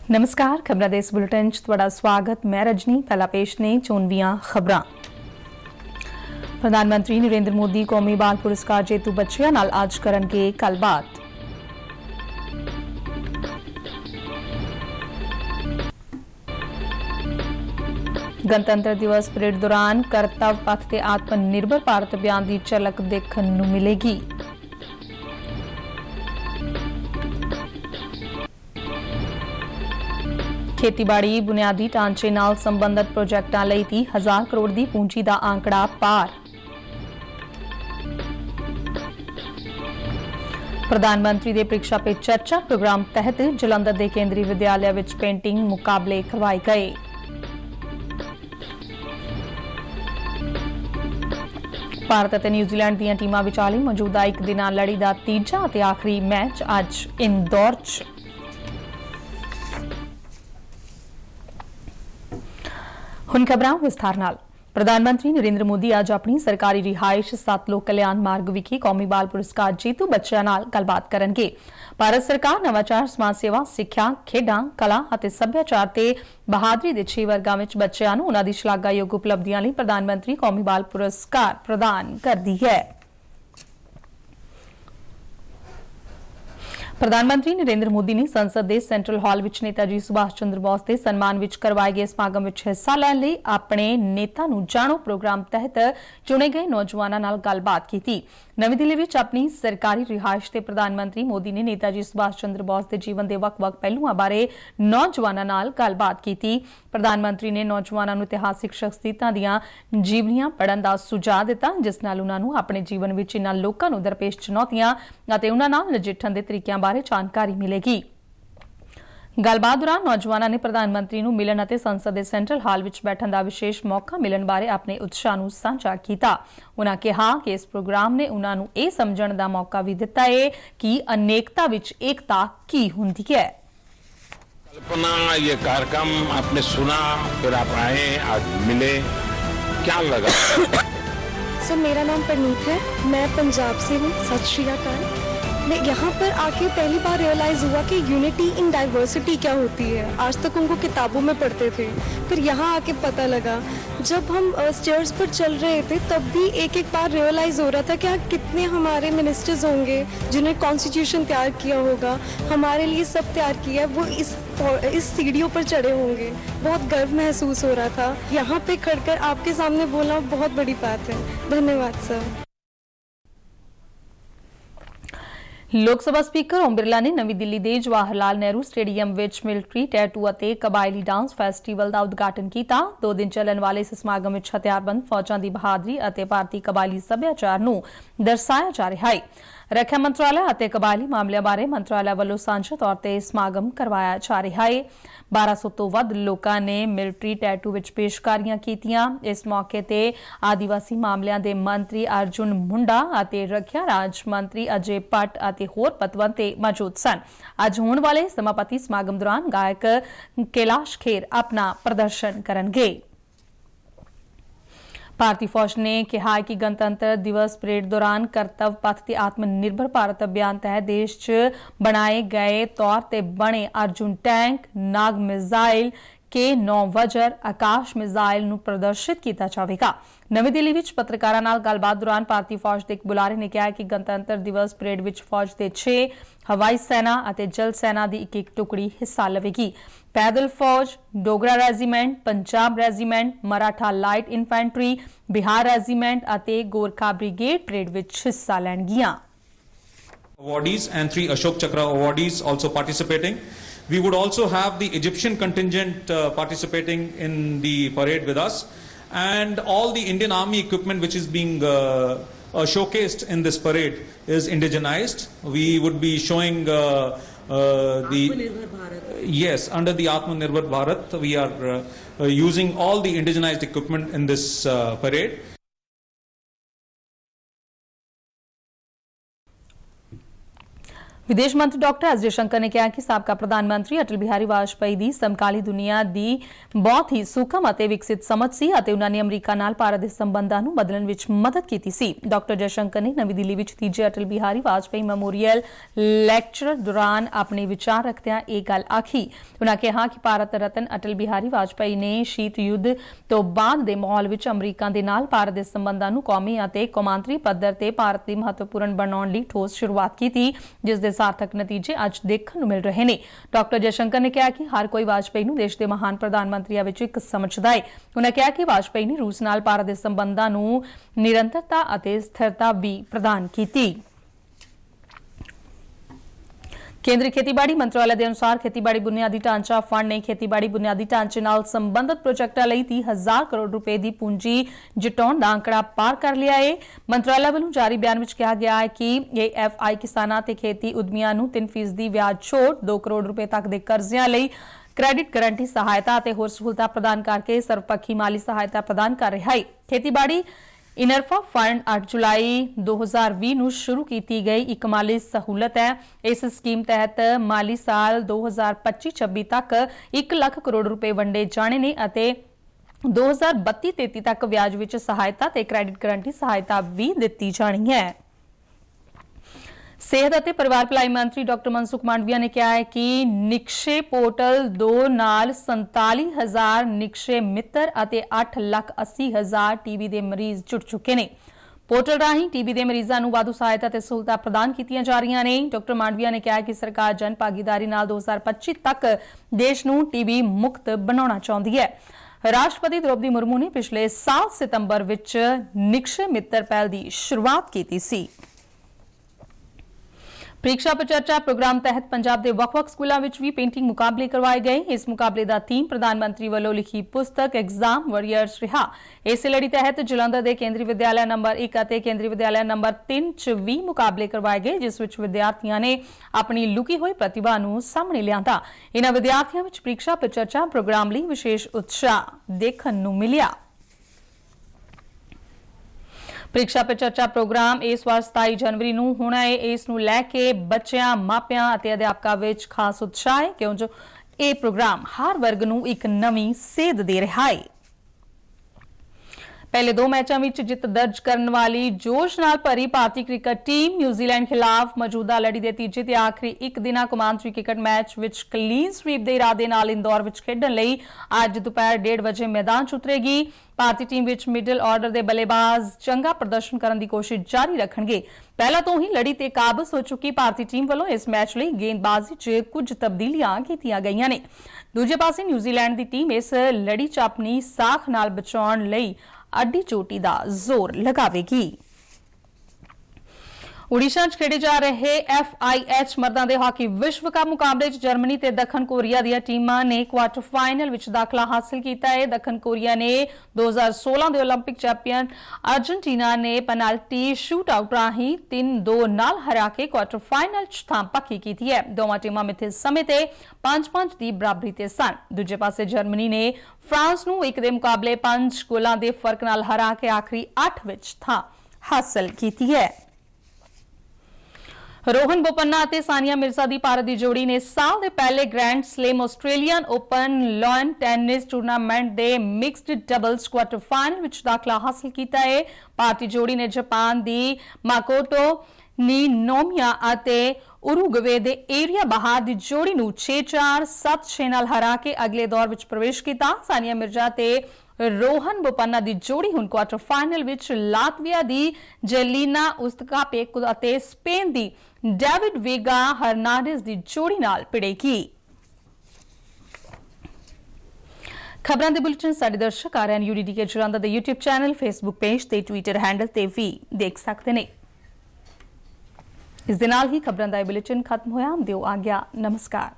नमस्कार, खबरां दे इस बुलेटिन च तुहाडा स्वागत। मैं रजनी। पहला पेश ने चोनवीआं खबरां। प्रधानमंत्री नरेंद्र मोदी कौमी बाल पुरस्कार जेतू बच्चियां नाल अज करनगे गलबात। गणतंत्र दिवस परेड दौरान करतव पथ ते आत्मनिर्भर भारत अभियान की झलक देखने नूं मिलेगी। खेतीबाड़ी बुनियादी ढांचे नाल संबंधित प्रोजेक्टां लई 30,000 करोड़ की पूंजी का आंकड़ा पार। प्रधानमंत्री के परीक्षा पे चर्चा प्रोग्राम तहत जलंधर के केंद्रीय विद्यालय विच पेंटिंग मुकाबले करवाए गए। भारत और न्यूजीलैंड दी टीमां विचाले मौजूदा एक दिना लड़ी का तीजा ते आखिरी मैच अज इंदौर च। हुण खबरां विस्तार नाल। प्रधानमंत्री नरेंद्र मोदी अज अपनी सरकारी रिहायश 7 लोक कल्याण मार्ग विखे कौमी बाल पुरस्कार जेतू बच्चियां नाल गलबात करनगे। भारत सरकार नवाचार, समाज सेवा, सिक्ख्या, खेडां, कला ਅਤੇ सभ्याचार ते बहादरी ਦੇ 6 वर्गां विच बच्चियां नूं उन्हां दी शलाघायोग उपलब्धियां लई प्रधानमंत्री कौमी बाल पुरस्कार प्रदान करदी है। प्रधानमंत्री नरेंद्र मोदी ने संसद के सेंट्रल हॉल विच नेताजी सुभाष चंद्र बोस के सन्मान विच करवाए गए समागम विच हिस्सा लैण लई अपने नेता नूं जाणो प्रोग्राम तहत चुने गए नौजवानों नाल गलबात की। नवी दिल्ली विच अपनी सरकारी रिहायश ते प्रधानमंत्री मोदी ने नेताजी सुभाष चंद्र बोस के जीवन के वख-वख पहलुआं बारे नौजवानों नाल गलबात की। प्रधानमंत्री ने नौजवानों नूं इतिहासिक शख्सियतां दीआं जीवनियां पढ़न दा सुझाव दिता, जिस नाल उन्हां नूं अपने जीवन विच इन्हां लोकां नूं दरपेश चुनौतियां अते उन्हां नाल नजिठण दे तरीकिਆਂ बारे जानकारी मिलेगी। गलबात दौरान नौजवानों ने प्रधानमंत्री नूं मिलन अते संसद के सेंट्रल हाल विच बैठण दा विशेष मौका मिलण बारे अपने उत्साह नूं साझा कीता। उन्हां कहा कि इस प्रोग्राम ने उन्हां नूं इह समझण दा मौका भी दिता है कि अनेकता विच एकता की हुंदी है। कल्पना, ये कार्यक्रम आपने सुना, फिर आप आए, आज मिले, क्या लगा? सर, मेरा नाम परनीत है, मैं पंजाब से हूँ। सत श्री अकाल। मैं यहाँ पर आके पहली बार रियलाइज़ हुआ कि यूनिटी इन डाइवर्सिटी क्या होती है। आज तक उनको किताबों में पढ़ते थे, फिर यहाँ आके पता लगा। जब हम स्टेयर्स पर चल रहे थे तब भी एक एक बार रियलाइज़ हो रहा था कि कितने हमारे मिनिस्टर्स होंगे जिन्होंने कॉन्स्टिट्यूशन तैयार किया होगा, हमारे लिए सब तैयार किया है, वो इस सीढ़ियों पर चढ़े होंगे। बहुत गर्व महसूस हो रहा था। यहाँ पे खड़कर आपके सामने बोलना बहुत बड़ी बात है। धन्यवाद सर। लोकसभा स्पीकर ओम बिरला ने नवी दिल्ली के जवाहरलाल नेहरू स्टेडियम विच मिलिटरी टैटू और कबायली डांस फेस्टिवल का उद्घाटन किया। 2 दिन चलने वाले इस समागम में हथियारबंद फौजां की बहादरी और भारतीय कबायली सभ्याचार नूं दर्शाया जा रहा है। रक्षा मंत्रालय और कबायली मामलों बारे मंत्रालय वालों साझे तौर पर समागम करवाया जा रहा है। 1200 तो वध लोगों ने मिलिटरी टैटू विच पेशकारियां कीतियां। इस मौके ते आदिवासी मामलों के मंत्री अर्जुन मुंडा और रक्षा राज मंत्री अजय भट्ट और होर पतवंते मौजूद सन। अज होने वाले समापति समागम दौरान गायक कैलाश खेर अपना प्रदर्शन करनगे। भारतीय फौज ने कहा कि गणतंत्र दिवस परेड दौरान करतव पथ ते आत्मनिर्भर भारत अभियान तहत देश च बनाए गए तौर ते बने अर्जुन टैंक, नाग मिसाइल, K9 वजर, आकाश मिसाइल नूं प्रदर्शित किया जाएगा। नवी दिल्ली विच पत्रकारां नाल गलबात दौरान भारतीय फौज के एक बुलारे ने कहा कि गणतंत्र दिवस परेड विच फौज के 6 हवाई सेना और जल सेना की एक टुकड़ी हिस्सा लवेगी। पैदल फौज, Dogra regiment, Punjab regiment, Maratha light infantry, Bihar regiment और गोरखा ब्रिगेड परेड विच हिस्सा लैणगियां। Awardees and 3 Ashok Chakra awardees also participating. We would also have the Egyptian contingent participating in the parade with us, and all the Indian Army equipment which is being showcased in this parade is indigenized. We would be showing yes, under the Atmanirbhar Bharat, we are using all the indigenized equipment in this parade. विदेश मंत्री doctor S Jaishankar ने कहा कि साबका प्रधानमंत्री अटल बिहारी वाजपेयी ਦੀ ਸਮਕਾਲੀ ਦੁਨੀਆ ਦੀ ਬਹੁਤ ਹੀ ਸੂਖਮ ਅਤੇ ਵਿਕਸਿਤ ਸਮਝ ਸੀ ਅਤੇ ਉਹਨਾਂ ਨੇ ਅਮਰੀਕਾ ਨਾਲ ਭਾਰਤ ਦੇ ਸੰਬੰਧਾਂ ਨੂੰ ਬਦਲਣ ਵਿੱਚ ਮਦਦ ਕੀਤੀ ਸੀ। ਡਾਕਟਰ ਜयशंकर ਨੇ ਨਵੀਂ ਦਿੱਲੀ ਵਿੱਚ ਤੀਜੇ ਅਟਲ ਬਿਹਾਰੀ ਵਾਜਪੇਈ ਮੈਮੋਰੀਅਲ ਲੈਕਚਰ ਦੌਰਾਨ ਆਪਣੇ ਵਿਚਾਰ ਰੱਖਦਿਆਂ ਇਹ ਗੱਲ ਆਖੀ। ਉਹਨਾਂ ਕਿਹਾ ਕਿ ਭਾਰਤ ਰਤਨ ਅਟਲ ਬਿਹਾਰੀ ਵਾਜਪੇਈ ਨੇ ਸ਼ੀਤ ਯੁੱਧ ਤੋਂ ਬਾਅਦ ਦੇ ਮਾਹੌਲ ਵਿੱਚ ਅਮਰੀਕਾ ਦੇ ਨਾਲ ਭਾਰਤ ਦੇ ਸੰਬੰਧਾਂ ਨੂੰ ਕੌਮੀ ਅਤੇ ਕੌਮਾਂਤਰੀ ਪੱਧਰ ਤੇ ਭਾਰਤ ਦੀ ਮਹੱਤਵਪੂਰਨ ਬਣਾਉਣ ਲਈ ਠੋਸ ਸ਼ੁਰੂਆਤ ਕੀਤੀ, ਜਿਸ ਦੇ ਸਾਰਥਕ ਨਤੀਜੇ ਅੱਜ ਦੇਖਣ ਨੂੰ ਮਿਲ ਰਹੇ ਨੇ। ਡਾਕਟਰ ਜयशंकर ਨੇ ਕਿਹਾ ਕਿ ਹਰ ਕੋਈ ਵਾਜਪੇਈ ਨੂੰ ਦੇਸ਼ ਦੇ ਮਹਾਨ ਪ੍ਰਧਾਨ ਮੰਤਰੀਆਂ ਵਿੱਚ ਇੱਕ ਸਮਝਦਾ ਹੈ। ਉਹਨਾਂ ਕਿਹਾ ਕਿ ਵਾਜਪੇਈ ਨੇ ਰੂਸ ਨਾਲ ਭਾਰਤ ਦੇ ਸੰਬੰਧਾਂ ਨੂੰ ਨਿਰੰਤਰਤਾ ਅਤੇ ਸਥਿਰਤਾ ਵੀ ਪ੍ਰਦਾਨ ਕੀਤੀ। केंद्रीय खेतीबाड़ी मंत्रालय के अनुसार खेतीबाड़ी बुनियादी ढांचा फंड ने खेतीबाड़ी बुनियादी ढांचे नाल संबंधित प्रोजेक्टां लई 30,000 करोड़ रुपए की पूंजी जुटाउण दा आंकड़ा पार कर लिया है। मंत्रालय वालों जारी बयान में कहा गया है कि AFI किसानां ते खेती उद्यमियां नूं 3% ब्याज छूट, 2 करोड़ रुपए तक के कर्जियां लई क्रेडिट गारंटी सहायता ते होर सहूलतां प्रदान करके सर्वपक्षी माली सहायता प्रदान कर रहा है। खेतीबाड़ी इनरफा फंड 8 जुलाई 2020 ਨੂੰ शुरू की गई एक माली सहूलत है। इस स्कीम तहत माली साल 2025-26 तक 1 लाख करोड़ रुपए वंडे जाने ने ਅਤੇ 2032-33 तक ब्याज विच सहायता ते क्रेडिट गारंटी सहायता भी दी जानी है। सेहत और परिवार भलाई मंत्री डॉक्टर मनसुख मांडविया ने कहा है कि निक्षय पोर्टल 2 नाल 47,000 निक्षय मित्र और 8,80,000 टीबी के मरीज जुड़ चुके हैं। पोर्टल राही टीबी के मरीजों को वाधू सहायता ते सहूलतां प्रदान की जा रही ने। डॉक्टर मांडविया ने कहा कि सरकार जन भागीदारी नाल 2025 तक देश नूं टीबी मुक्त बनाउणा चाहुंदी है। राष्ट्रपति द्रौपदी मुर्मू ने पिछले साल सितंबर विच निक्षय मित्र पहल की शुरुआत की सी। परीक्षा पर चर्चा प्रोग्राम तहत पंजाब के ਵੱਖ-ਵੱਖ स्कूलों में भी पेंटिंग मुकाबले करवाए गए। इस मुकाबले का थीम प्रधानमंत्री वालों लिखी पुस्तक एग्जाम वॉरियर्स रहा। इस लड़ी तहत जलंधर के केंद्रीय विद्यालय नंबर 1 और केंद्रीय विद्यालय नंबर 3 च भी मुकाबले करवाए गए, जिस विच विद्यार्थियों ने अपनी लुकी हुई प्रतिभा नूं सामने लिया। इन्हां विद्यार्थियों में परीक्षा पर चर्चा प्रोग्राम लिए विशेष उत्साह देखने नूं मिलिया। परीक्षा पे चर्चा प्रोग्राम इस बार 27 जनवरी नूं होना है। इस नूं लैके बच्चों, मापियां अते अध्यापकों विच खास उत्साह है, क्योंकि यह प्रोग्राम हर वर्ग नूं एक नवीं सेध दे रहा है। पहले 2 मैचों में जित दर्ज करने वाली जोश नाल भरी भारतीय क्रिकेट टीम न्यूजीलैंड खिलाफ मौजूदा लड़ी के तीजे ते आखिरी एक दिना कौमांतरी क्रिकेट मैच विच क्लीन स्वीप के इरादे नाल इंदौर विच खेडण लई अज दोपहर 1:30 बजे मैदान च उतरेगी। भारतीय टीम विच मिडल ऑर्डर के बल्लेबाज चंगा प्रदर्शन करने की कोशिश जारी रखणगे। पहला तो ही लड़ी ते काबज हो चुकी भारतीय टीम वालों इस मैच लई गेंदबाजी च कुछ तब्दीलियां कीतियां गईयां ने। दूजे पासे न्यूजीलैंड की टीम इस लड़ी च अपनी साख नाल बचाउण लई अड्डी चोटी का जोर लगावेगी। ओडिशा च खेडे जा रहे FIH मर्दां दे हॉकी विश्व कप मुकाबले च जर्मनी ते दक्षिण कोरिया दी टीमां ने क्वार्टर फाइनल विच दाखला हासिल कीता है। दक्षिण कोरिया ने 2016 दे ओलंपिक चैंपियन अर्जेंटीना ने पेनल्टी शूट आउट राही 3-2 नाल हरा के क्वार्टर फाइनल च थां पक्की कीती है। दोवां टीमां मिथे समय ते 5-5 दी बराबरी ते सन। दूजे पासे जर्मनी ने फ्रांस नूं 1 दे मुकाबले 5 गोलां दे फर्क नाल हरा के आखिरी 8 विच थां हासिल कीती है। रोहन बोपन्ना और सानिया मिर्जा की भारत की जोड़ी ने साल के पहले grand slam Australian open lawn tennis tournament के मिक्सड डबल्स क्वार्टर फाइनल में दाखला हासिल किया है। भारतीय जोड़ी ने जापान की माकोटो नीनोमिया और उरुग्वे के एरिया बहार की जोड़ी नूं 6-4, 7-6 नाल हरा के अगले दौर में प्रवेश किया। सानिया मिर्जा ते रोहन बोपन्ना की जोड़ी हुण क्वार्टर फाइनल विच लातविया की जेलिना उस्तकापेक और स्पेन की डेविड वेगा हरनांडेज की जोड़ी नाल भिड़ेगी। खबरां दे बुलेटिन साडे दर्शक RN UDD के जलंधर दे YouTube चैनल, फेसबुक पेज ते ट्विटर हैंडल ते भी देख सकते हैं। इस दे नाल ही खबरां दा बुलेटिन खत्म होया। दिओ आ गया। नमस्कार।